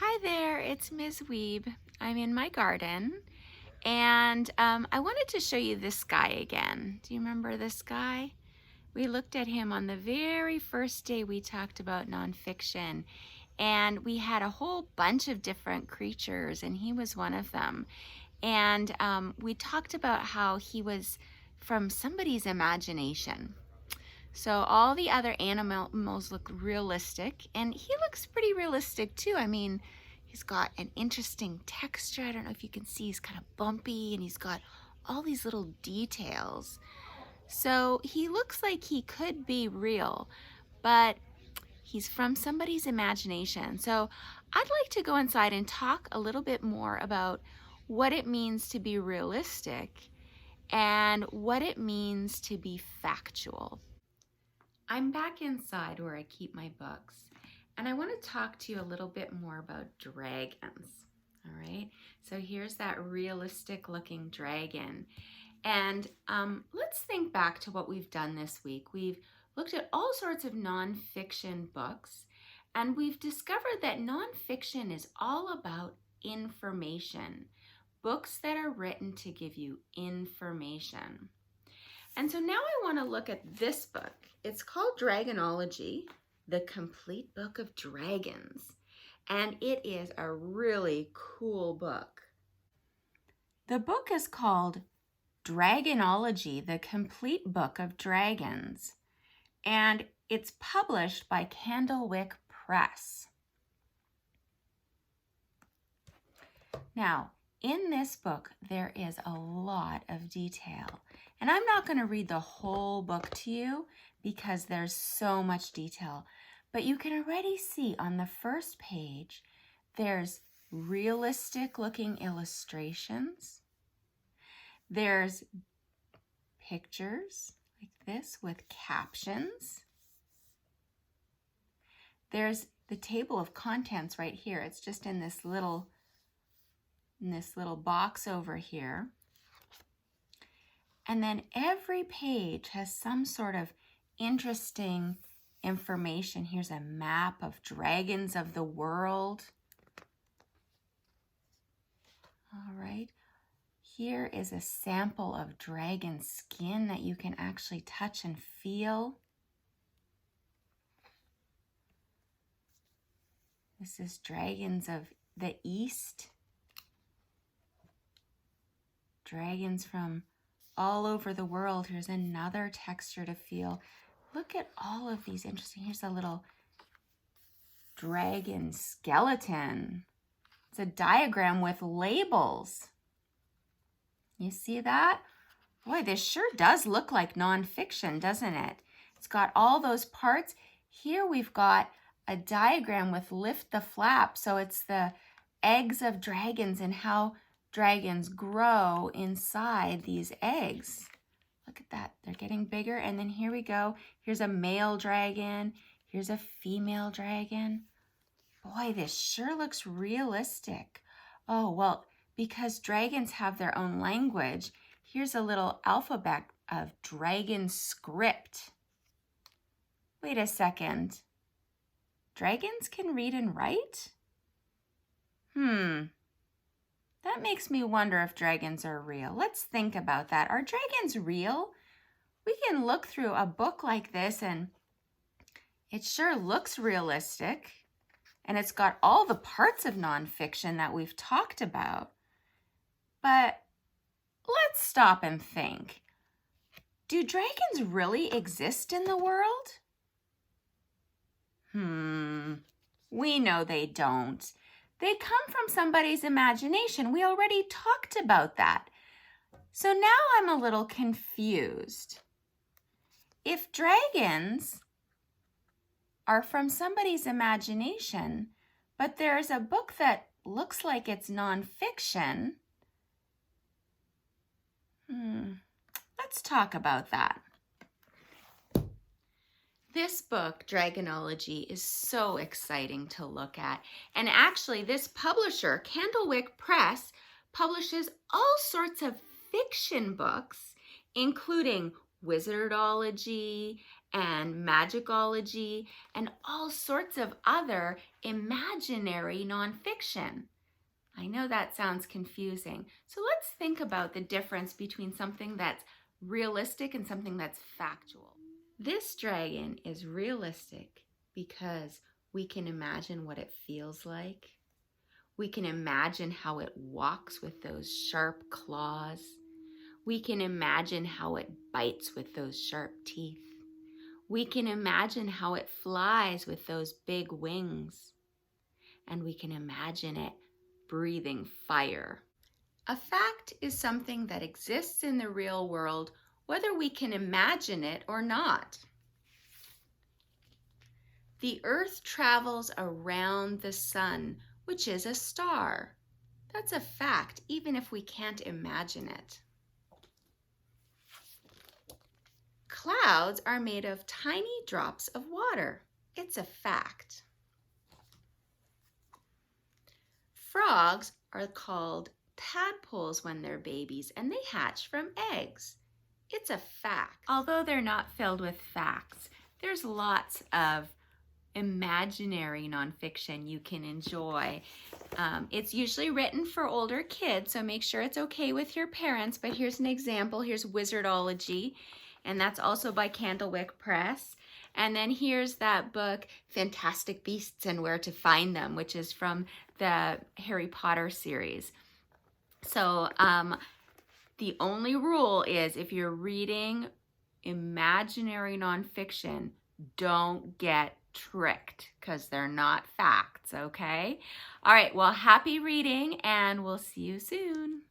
Hi there, it's Ms. Wiebe. I'm in my garden and I wanted to show you this guy again. Do you remember this guy? We looked at him on the very first day we talked about nonfiction, and we had a whole bunch of different creatures and he was one of them. And we talked about how he was from somebody's imagination. So all the other animals look realistic, and he looks pretty realistic too. I mean, he's got an interesting texture. I don't know if you can see, he's kind of bumpy and he's got all these little details. So he looks like he could be real, but he's from somebody's imagination. So I'd like to go inside and talk a little bit more about what it means to be realistic and what it means to be factual. I'm back inside where I keep my books, and I want to talk to you a little bit more about dragons. All right, so here's that realistic looking dragon. And let's think back to what we've done this week. We've looked at all sorts of nonfiction books, and we've discovered that nonfiction is all about information. Books that are written to give you information. And so now I want to look at this book. It's called Dragonology, the Complete Book of Dragons. And it is a really cool book. The book is called Dragonology, the Complete Book of Dragons. And it's published by Candlewick Press. Now, in this book, there is a lot of detail. And I'm not going to read the whole book to you because there's so much detail. But you can already see on the first page, there's realistic looking illustrations. There's pictures like this with captions. There's the table of contents right here. It's just in this little box over here. And then every page has some sort of interesting information. Here's a map of dragons of the world. All right. Here is a sample of dragon skin that you can actually touch and feel. This is dragons of the East. Dragons from all over the world. Here's another texture to feel. Look at all of these interesting. Here's a little dragon skeleton. It's a diagram with labels. You see that? Boy, this sure does look like nonfiction, doesn't it? It's got all those parts. Here we've got a diagram with lift the flap. So it's the eggs of dragons and how dragons grow inside these eggs. Look at that. They're getting bigger. And then here we go. Here's a male dragon. Here's a female dragon. Boy, this sure looks realistic. Oh, well, because dragons have their own language, here's a little alphabet of dragon script. Wait a second. Dragons can read and write? That makes me wonder if dragons are real. Let's think about that. Are dragons real? We can look through a book like this and it sure looks realistic. And it's got all the parts of nonfiction that we've talked about. But let's stop and think. Do dragons really exist in the world? We know they don't. They come from somebody's imagination. We already talked about that. So now I'm a little confused. If dragons are from somebody's imagination, but there's a book that looks like it's nonfiction, let's talk about that. This book, Dragonology, is so exciting to look at. And actually, this publisher, Candlewick Press, publishes all sorts of fiction books, including wizardology and magicology and all sorts of other imaginary nonfiction. I know that sounds confusing. So let's think about the difference between something that's realistic and something that's factual. This dragon is realistic because we can imagine what it feels like. We can imagine how it walks with those sharp claws. We can imagine how it bites with those sharp teeth. We can imagine how it flies with those big wings. And we can imagine it breathing fire. A fact is something that exists in the real world, whether we can imagine it or not. The Earth travels around the sun, which is a star. That's a fact, even if we can't imagine it. Clouds are made of tiny drops of water. It's a fact. Frogs are called tadpoles when they're babies, and they hatch from eggs. It's a fact. Although they're not filled with facts, there's lots of imaginary nonfiction you can enjoy. It's usually written for older kids, so make sure it's okay with your parents, but here's an example. Here's Wizardology, and that's also by Candlewick Press. And then here's that book, Fantastic Beasts and Where to Find Them, which is from the Harry Potter series. So the only rule is if you're reading imaginary nonfiction, don't get tricked because they're not facts, okay? All right, well, happy reading, and we'll see you soon.